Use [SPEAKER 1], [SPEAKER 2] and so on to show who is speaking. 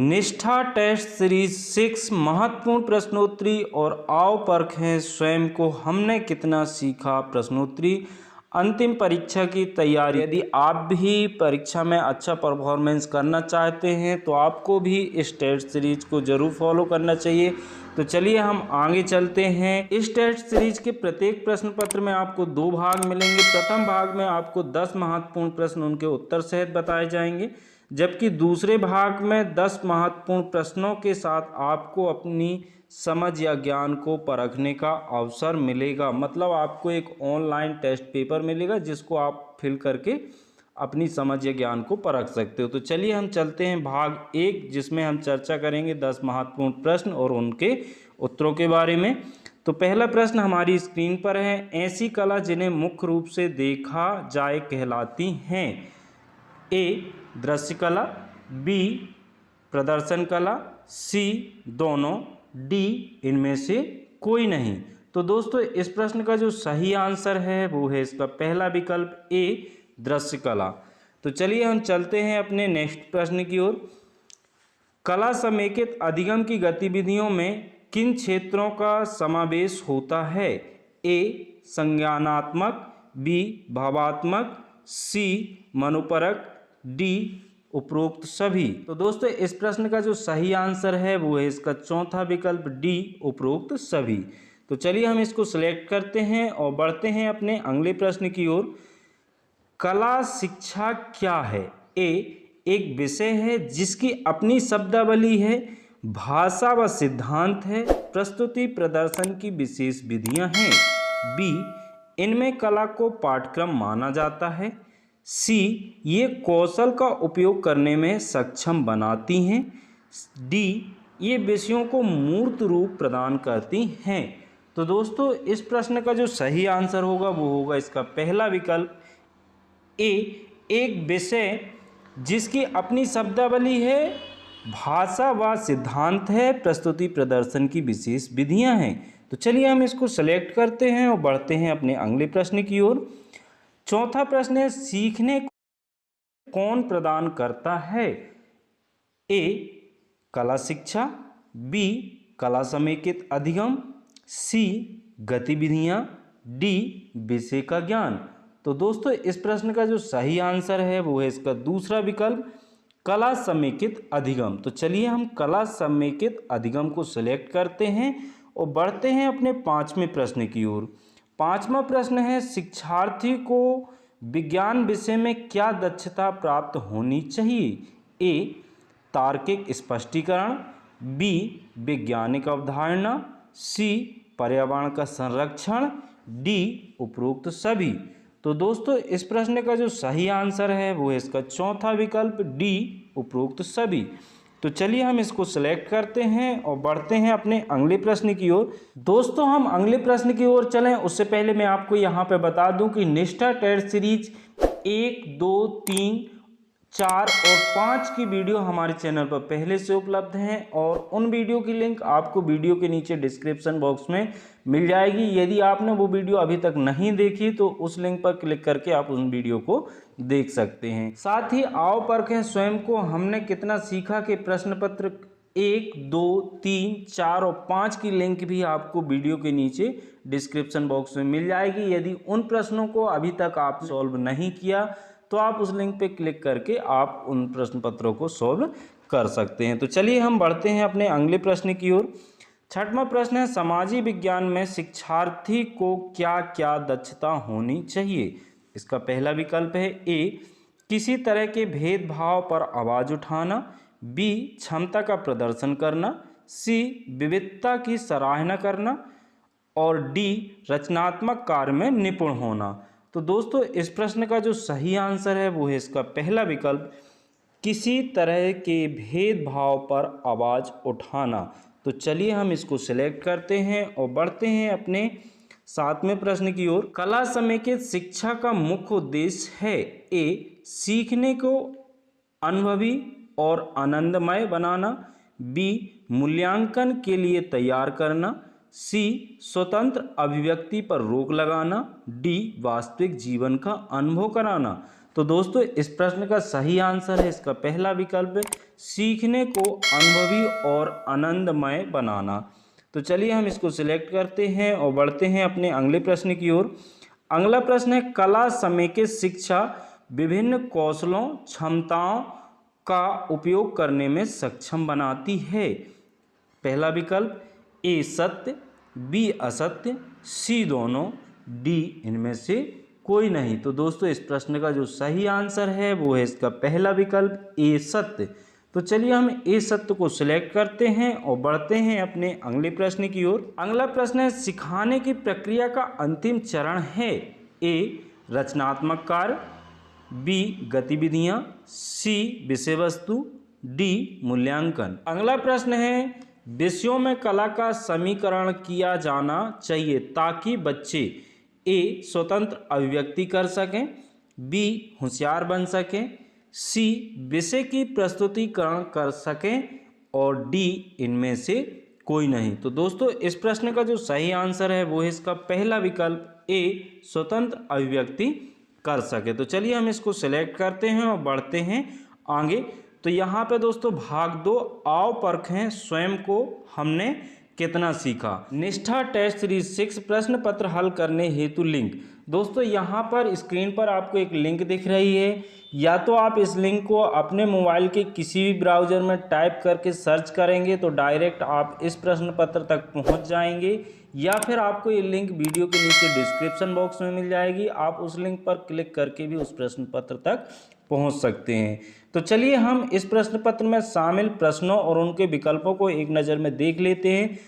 [SPEAKER 1] निष्ठा test series 6 महत्वपूर्ण प्रश्नोत्तरी और आओ परखें स्वयं को हमने कितना सीखा प्रश्नोत्तरी अंतिम परीक्षा की तैयारी। यदि आप भी परीक्षा में अच्छा परफॉर्मेंस करना चाहते हैं तो आपको भी इस टेस्ट सीरीज को ज़रूर फॉलो करना चाहिए। तो चलिए हम आगे चलते हैं। इस टेस्ट सीरीज के प्रत्येक प्रश्न पत्र में आपको 2 भाग मिलेंगे। प्रथम भाग में आपको 10 महत्वपूर्ण प्रश्न उनके उत्तर सहित बताए जाएंगे, जबकि दूसरे भाग में 10 महत्वपूर्ण प्रश्नों के साथ आपको अपनी समझ या ज्ञान को परखने का अवसर मिलेगा। मतलब आपको एक ऑनलाइन टेस्ट पेपर मिलेगा जिसको आप फिल करके अपनी समझ या ज्ञान को परख सकते हो। तो चलिए हम चलते हैं भाग 1, जिसमें हम चर्चा करेंगे 10 महत्वपूर्ण प्रश्न और उनके उत्तरों के बारे में। तो पहला प्रश्न हमारी स्क्रीन पर है, ऐसी कला जिन्हें मुख्य रूप से देखा जाए कहलाती हैं। ए दृश्य कला, बी प्रदर्शन कला, सी दोनों, डी इनमें से कोई नहीं। तो दोस्तों इस प्रश्न का जो सही आंसर है वो है इसका पहला विकल्प ए दृश्य कला। तो चलिए हम चलते हैं अपने नेक्स्ट प्रश्न की ओर। कला समेकित अधिगम की गतिविधियों में किन क्षेत्रों का समावेश होता है। ए संज्ञानात्मक, बी भावात्मक, सी मनुपरक, डी उपरोक्त सभी। तो दोस्तों इस प्रश्न का जो सही आंसर है वो है इसका चौथा विकल्प डी उपरोक्त सभी। तो चलिए हम इसको सिलेक्ट करते हैं और बढ़ते हैं अपने अगले प्रश्न की ओर। कला शिक्षा क्या है। ए एक विषय है जिसकी अपनी शब्दावली है, भाषा व सिद्धांत है, प्रस्तुति प्रदर्शन की विशेष विधियां हैं। बी इनमें कला को पाठ्यक्रम माना जाता है। सी ये कौशल का उपयोग करने में सक्षम बनाती हैं। डी ये विषयों को मूर्त रूप प्रदान करती हैं। तो दोस्तों इस प्रश्न का जो सही आंसर होगा वो होगा इसका पहला विकल्प ए एक विषय जिसकी अपनी शब्दावली है, भाषा व सिद्धांत है, प्रस्तुति प्रदर्शन की विशेष विधियां हैं। तो चलिए हम इसको सेलेक्ट करते हैं और बढ़ते हैं अपने अगले प्रश्न की ओर। चौथा प्रश्न है, सीखने कौन प्रदान करता है। ए कला शिक्षा, बी कला समेकित अधिगम, सी गतिविधियां, डी विषय का ज्ञान। तो दोस्तों इस प्रश्न का जो सही आंसर है वो है इसका दूसरा विकल्प कला समेकित अधिगम। तो चलिए हम कला समेकित अधिगम को सिलेक्ट करते हैं और बढ़ते हैं अपने 5वें प्रश्न की ओर। 5वां प्रश्न है, शिक्षार्थी को विज्ञान विषय में क्या दक्षता प्राप्त होनी चाहिए। ए तार्किक स्पष्टीकरण, बी वैज्ञानिक अवधारणा, सी पर्यावरण का संरक्षण, डी उपरोक्त सभी। तो दोस्तों इस प्रश्न का जो सही आंसर है वो है इसका चौथा विकल्प डी उपरोक्त सभी। तो चलिए हम इसको सिलेक्ट करते हैं और बढ़ते हैं अपने अगले प्रश्न की ओर। दोस्तों हम अगले प्रश्न की ओर चलें उससे पहले मैं आपको यहाँ पे बता दूं कि निष्ठा टेस्ट सीरीज 1, 2, 3, 4 और 5 की वीडियो हमारे चैनल पर पहले से उपलब्ध हैं और उन वीडियो की लिंक आपको वीडियो के नीचे डिस्क्रिप्शन बॉक्स में मिल जाएगी। यदि आपने वो वीडियो अभी तक नहीं देखी तो उस लिंक पर क्लिक करके आप उन वीडियो को देख सकते हैं। साथ ही आओ परखें स्वयं को हमने कितना सीखा के प्रश्न पत्र 1, 2, 3, 4 और 5 की लिंक भी आपको वीडियो के नीचे डिस्क्रिप्शन बॉक्स में मिल जाएगी। यदि उन प्रश्नों को अभी तक आप सॉल्व नहीं किया तो आप उस लिंक पे क्लिक करके आप उन प्रश्न पत्रों को सॉल्व कर सकते हैं। तो चलिए हम बढ़ते हैं अपने अगले प्रश्न की ओर। 6वां प्रश्न है, समाजी विज्ञान में शिक्षार्थी को क्या क्या दक्षता होनी चाहिए। इसका पहला विकल्प है ए किसी तरह के भेदभाव पर आवाज़ उठाना, बी क्षमता का प्रदर्शन करना, सी विविधता की सराहना करना और डी रचनात्मक कार्य में निपुण होना। तो दोस्तों इस प्रश्न का जो सही आंसर है वो है इसका पहला विकल्प किसी तरह के भेदभाव पर आवाज़ उठाना। तो चलिए हम इसको सिलेक्ट करते हैं और बढ़ते हैं अपने 7वें प्रश्न की ओर। कला समेकित शिक्षा का मुख्य उद्देश्य है। ए सीखने को अनुभवी और आनंदमय बनाना, बी मूल्यांकन के लिए तैयार करना, सी स्वतंत्र अभिव्यक्ति पर रोक लगाना, डी वास्तविक जीवन का अनुभव कराना। तो दोस्तों इस प्रश्न का सही आंसर है इसका पहला विकल्प, सीखने को अनुभवी और आनंदमय बनाना। तो चलिए हम इसको सिलेक्ट करते हैं और बढ़ते हैं अपने अगले प्रश्न की ओर। अगला प्रश्न है, कला समेकित शिक्षा विभिन्न कौशलों क्षमताओं का उपयोग करने में सक्षम बनाती है। पहला विकल्प, ए सत्य, बी असत्य, सी दोनों, डी इनमें से कोई नहीं। तो दोस्तों इस प्रश्न का जो सही आंसर है वो है इसका पहला विकल्प, ए सत्य। तो चलिए हम ए सत्य को सिलेक्ट करते हैं और बढ़ते हैं अपने अगले प्रश्न की ओर। अगला प्रश्न है, सिखाने की प्रक्रिया का अंतिम चरण है, ए रचनात्मक कार्य, बी गतिविधियां, सी विषय वस्तु, डी मूल्यांकन। अगला प्रश्न है, विषयों में कला का समीकरण किया जाना चाहिए ताकि बच्चे ए स्वतंत्र अभिव्यक्ति कर सकें, बी होशियार बन सकें, सी विषय की प्रस्तुतिकरण कर सकें और डी इनमें से कोई नहीं। तो दोस्तों इस प्रश्न का जो सही आंसर है वो है इसका पहला विकल्प, ए स्वतंत्र अभिव्यक्ति कर सके। तो चलिए हम इसको सिलेक्ट करते हैं और बढ़ते हैं आगे। तो यहाँ पे दोस्तों भाग 2, आओ परखें स्वयं को हमने कितना सीखा। निष्ठा टेस्ट सीरीज 6 प्रश्न पत्र हल करने हेतु लिंक। दोस्तों यहाँ पर स्क्रीन पर आपको एक लिंक दिख रही है, या तो आप इस लिंक को अपने मोबाइल के किसी भी ब्राउज़र में टाइप करके सर्च करेंगे तो डायरेक्ट आप इस प्रश्न पत्र तक पहुँच जाएंगे, या फिर आपको ये लिंक वीडियो के नीचे डिस्क्रिप्शन बॉक्स में मिल जाएगी। आप उस लिंक पर क्लिक करके भी उस प्रश्न पत्र तक पहुंच सकते हैं। तो चलिए हम इस प्रश्न पत्र में शामिल प्रश्नों और उनके विकल्पों को एक नज़र में देख लेते हैं।